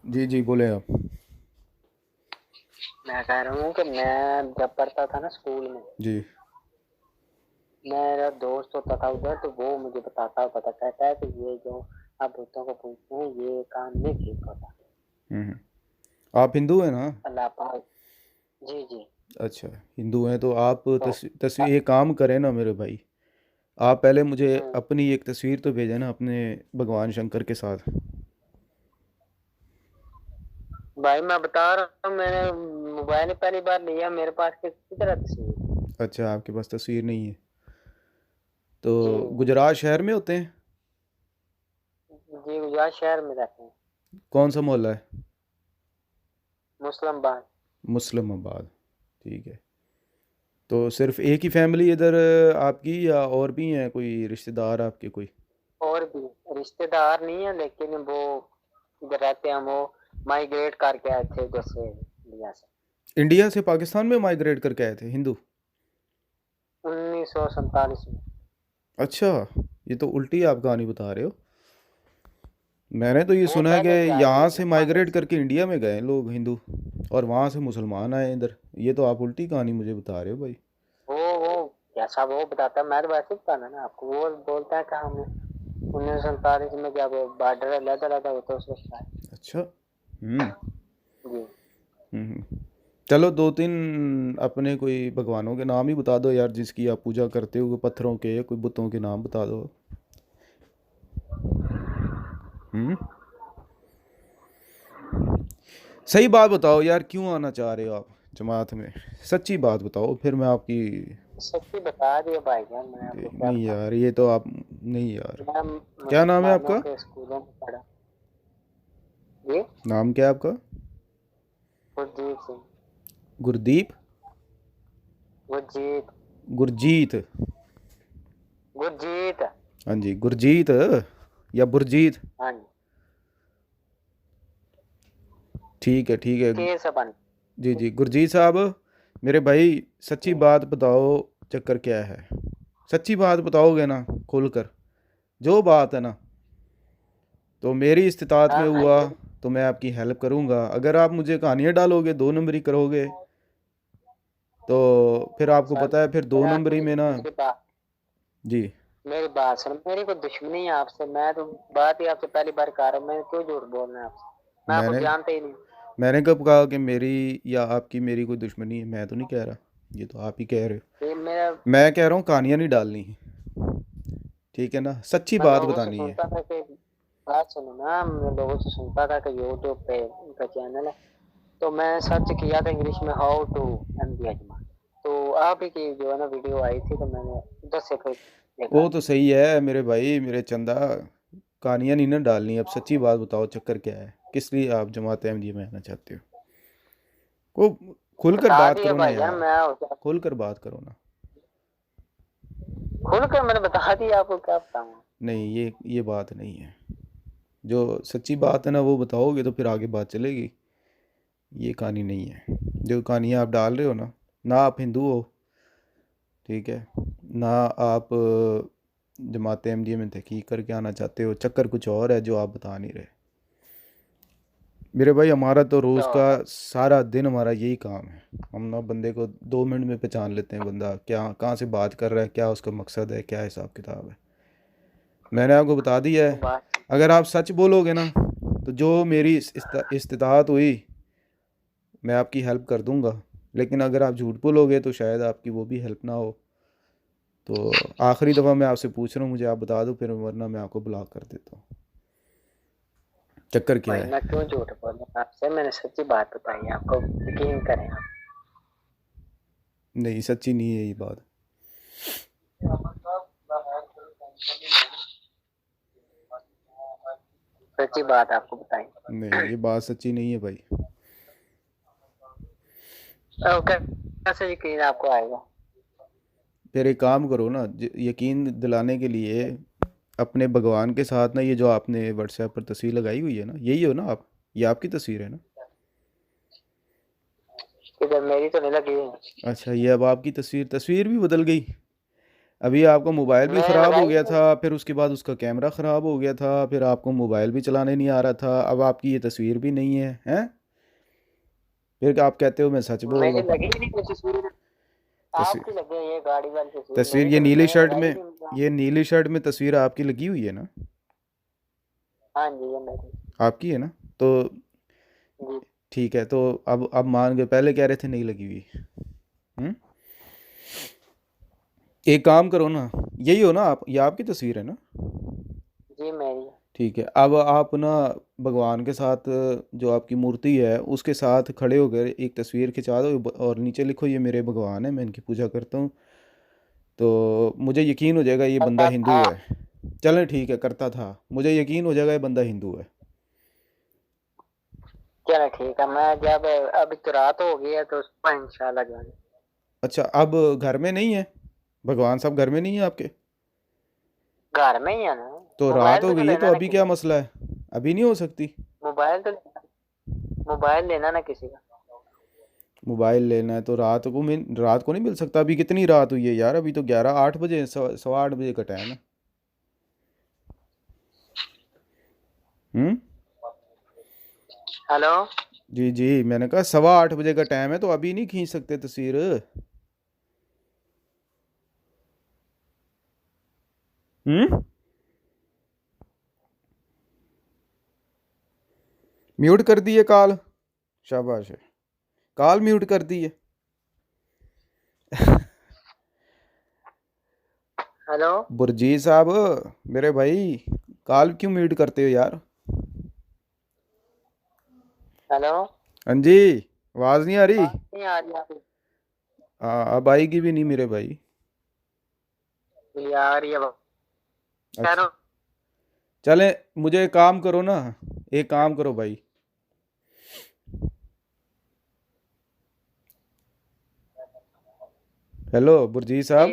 जी जी, बोले आप। मैं कह रहा हूँ कि मैं जब पढ़ता था ना स्कूल में, जी। मेरा दोस्त होता था उधर, तो वो मुझे बताता होता था, कहता है कि ये जो आप भूतों को पूछते हैं ये काम नहीं ठीक होता। आप हिंदू हैं ना? अल्लाह पाक। जी जी। अच्छा, हिंदू हैं तो आप तो तस्वीर एक काम करें ना मेरे भाई। आप पहले मुझे हम्म, अपनी एक तस्वीर तो भेजें ना, अपने भगवान शंकर के साथ। भाई मैं बता रहा हूँ, मैंने मोबाइल पहली बार लिया, मेरे पास किसी तरह तस्वीर। अच्छा, आपके पास तस्वीर नहीं है तो जी गुजरात शहर में होते हैं? जी, गुजरात शहर में रहते हैं। कौन सा मोहल्ला है? मुस्लिम बाग। मुस्लिमाबाद। ठीक है। तो सिर्फ एक ही फैमिली इधर आपकी, या और भी हैं कोई रिश्तेदार आपके कोई? और भी रिश्तेदार नहीं है, लेकिन वो इधर रहते हैं। वो माइग्रेट करके आए थे जैसे इंडिया से इंडिया से पाकिस्तान में माइग्रेट करके आए थे हिंदू? 1947 में। अच्छा, ये तो उल्टी आप कहानी बता रहे हो। मैंने तो ये वो सुना है कि पहले से आए हुए यहाँ थे से ना माइग्रेट पाकिस्तान। करके इंडिया में गए लोग हिंदू, और वहाँ से मुसलमान आए इधर। ये तो आप उल्टी कहानी मुझे बता रहे हो भाई। वो जैसा वो बताता है, मैं तो वैसे ही बताना ना आपको। वो बोलता है कि हमने 1947 में जब बॉर्डर अलग अलग था, वो तो उस वक्त आए। अच्छा। हम्म। जी। चलो, दो तीन अपने कोई भगवानों के नाम ही बता दो यार, जिसकी आप पूजा करते हो, कोई पत्थरों के या कोई बुतों के नाम बता दो। हम्म। सही बात बताओ यार, क्यों आना चाह रहे हो आप जमात में? सच्ची बात बताओ, फिर मैं आपकी। सच्ची बता दिया भाईजान, मैं आपको क्या नहीं बताऊं। यार, ये तो आप नहीं यार। मैं क्या नाम है मुसलमानों आपका? के स्कूलों में पढ़ा। जी। नाम क्या है आपका? गुरजीत सिंह। गुरदीप? गुरजीत। गुरजीत? गुरजीत। हाँ जी, गुरजीत या बुरजीत? हाँ जी। ठीक है, ठीक है। के सबन। जी जी, गुरजीत साहब, मेरे भाई सच्ची जी। बात बताओ, चक्कर क्या है? सच्ची बात बताओगे ना, खुल कर, जो बात है ना, तो मेरी इस्तितात में हाँ हाँ हुआ जी। तो मैं आपकी हेल्प करूँगा। अगर आप मुझे कहानियाँ डालोगे, दो नंबरी करोगे, तो फिर आपको सर पता है, फिर दो मेरा नंबरी कोई में ना। मेरी बात जी। मेरी बात सुन, मेरी कोई दुश्मनी है आपसे। मैं तो बात ही आपसे पहली बार कर रहा हूँ। मैं क्यों झूठ बोलना है आपसे? मैं आपको मैंने जानते ही नहीं। मैंने कब कहा कि मेरी या आपकी मेरी कोई दुश्मनी है? मैं तो नहीं कह रहा। ये तो आप ही कह रहे हो। ये मेरा मैं कह रहा हूँ कहानियाँ नहीं डालनी है, ठीक है ना? सच्ची मैं बात लोगों से बतानी है। सुनता था कि बात सुनो ना, मैं लोगों से सुनता था कि यूट्यूब पे उनका चैनल है। तो मैं सर्च किया था इंग्लिश में, हाउ टू एमडी अजमा। तो आप ही की जो है ना वीडियो आई थी, तो मैंने उधर से फिर देखा। वो तो सही है मेरे भाई, मेरे चंदा। कहानियाँ नहीं ना डालनी। अब सच्ची बात बताओ, चक्कर क्या है? किस लिए आप जमात अहमदिया में आना चाहते हो? को खुलकर बता बात दिया करो ना भाईजान, यार। मैं हो गया खुलकर बात करो ना। खुल कर मैंने बता दिया, आपको क्या बताऊँ। नहीं, ये बात नहीं है। जो सच्ची बात है ना, वो बताओगे तो फिर आगे बात चलेगी। ये कहानी नहीं है जो कहानियाँ आप डाल रहे हो ना। ना आप हिंदू हो, ठीक है, ना आप जमात अहमदिया में तहकीक करके आना चाहते हो। चक्कर कुछ और है जो आप बता नहीं रहे। मेरे भाई, हमारा तो क्या रोज़ का होगा? सारा दिन हमारा यही काम है। हम ना बंदे को 2 मिनट में पहचान लेते हैं, बंदा क्या कहाँ से बात कर रहा है, क्या उसका मकसद है, क्या हिसाब किताब है। मैंने आपको बता दिया वो है। बात अगर आप सच बोलोगे ना, तो जो मेरी इस्तिताअत हुई, मैं आपकी हेल्प कर दूंगा। लेकिन अगर आप झूठ बोलोगे तो शायद आपकी वो भी हेल्प ना हो। तो आखिरी दफ़ा मैं आपसे पूछ रहा हूँ, मुझे आप बता दो, फिर वरना मैं आपको ब्लॉक कर देता हूँ। चक्कर क्या भाई, है? मैं क्यों झूठ बोलूं आपसे? मैंने सच्ची बात बताई, आपको यकीन करें आप। नहीं, सच्ची नहीं है ये बात। सच्ची बात आपको बताई। नहीं, ये बात सच्ची नहीं है भाई। अब कैसे यकीन आपको आएगा? फिर एक काम करो ना, यकीन दिलाने के लिए अपने भगवान के साथ ना, ये जो आपने व्हाट्सएप पर तस्वीर लगाई हुई है ना, यही हो ना आप? ये आपकी तस्वीर है ना? इधर मेरी तो नहीं लगी है। अच्छा, ये अब आपकी तस्वीर तस्वीर भी बदल गई। अभी आपका मोबाइल भी मैं ख़राब हो लगाई गया नहीं। था, फिर उसके बाद उसका कैमरा ख़राब हो गया था, फिर आपको मोबाइल भी चलाने नहीं आ रहा था, अब आपकी ये तस्वीर भी नहीं है, हैं? फिर आप कहते हो मैं सच बोल मेरी रहा हूँ। लगी ही नहीं कोई तस्वीर। आपकी तस्वीर लग गई ये गाड़ी वाली तस्वीर, तस्वीर मेरी ये तो नीली मैंने शर्ट लगाई ही में, नहीं। ये नीली शर्ट में तस्वीर आपकी लगी हुई है ना? हाँ जी, ये मेरी। आपकी है ना? तो जी। ठीक है, तो अब मान गए, पहले कह रहे थे नहीं लगी हुई। हम्म। एक काम करो ना, यही हो ना आप, ये आपकी तस्वीर है ना? जी मेरी। ठीक है, अब आप ना भगवान के साथ, जो आपकी मूर्ति है उसके साथ खड़े होकर एक तस्वीर खिंचा दो और नीचे लिखो ये मेरे भगवान है, मैं इनकी पूजा करता हूँ, तो मुझे यकीन हो जाएगा ये बंदा करता हिंदू था। है। चलें ठीक है, करता था, मुझे यकीन हो जाएगा ये बंदा हिंदू है। चलो ठीक है, मैं जब अभी तो रात हो गई है तो सुबह इंशाल्लाह जाएंगे। अच्छा, अब घर में नहीं है? भगवान साहब घर में नहीं है आपके? घर में ही है ना। तो रात मोबाइल हो भी तो गई है, तो लेना ना अभी क्या किसी मसला है? अभी नहीं हो सकती? मोबाइल तो मोबाइल लेना ना किसी का। मोबाइल लेना है तो रात को नहीं मिल सकता? अभी कितनी रात हुई है यार, अभी तो 8 बजे, 8:15 का टाइम है। हम्म। हेलो। जी जी, मैंने कहा 8:15 का टाइम है, तो अभी नहीं खींच सकते तस्वीर? हम्म। म्यूट कर दी है कॉल? शाबाश है, कॉल म्यूट कर दी है। हेलो। बुरजी साहब, मेरे भाई, कॉल क्यों म्यूट करते हो यार? हेलो। हाँ जी, आवाज़ नहीं आ रही? बात नहीं आ रही आपकी। अब आएगी भी नहीं मेरे भाई। ये आ रही है कह अच्छा, रहा हूँ। चले, मुझे एक काम करो ना, एक काम करो भाई। हेलो बुरजी जी। साहब,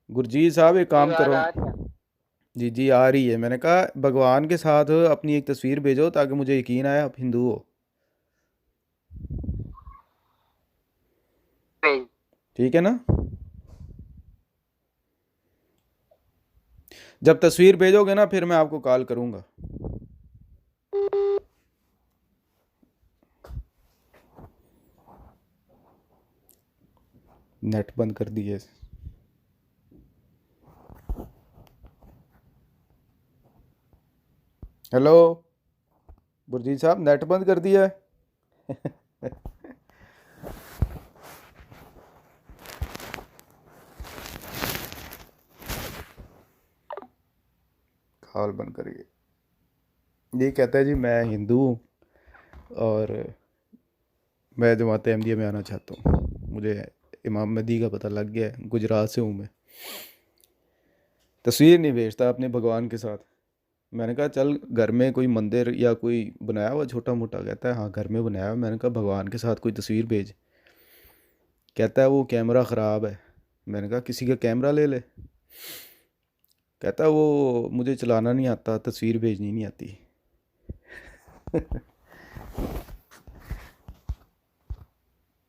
गुरजीत साहब एक जी काम आवाज करो। आ रही है। जी जी आ रही है, मैंने कहा भगवान के साथ अपनी एक तस्वीर भेजो ताकि मुझे यकीन आए आप हिंदू हो। भेज। ठीक है ना? जब तस्वीर भेजोगे ना फिर मैं आपको कॉल करूँगा। नेट बंद कर दिए। हेलो गुरजीत साहब, नेट बंद कर दिया है। कॉल बंद करिए। ये कहता है जी मैं हिंदू हूँ और मैं जमात अहमदिया में आना चाहता हूँ, मुझे इमाम महदी का पता लग गया है, गुजरात से हूँ मैं। तस्वीर नहीं भेजता अपने भगवान के साथ। मैंने कहा चल घर में कोई मंदिर या कोई बनाया हुआ छोटा मोटा, कहता है हाँ घर में बनाया हुआ। मैंने कहा भगवान के साथ कोई तस्वीर भेज, कहता है वो कैमरा ख़राब है। मैंने कहा किसी का कैमरा ले ले, कहता है वो मुझे चलाना नहीं आता, तस्वीर भेजनी नहीं आती।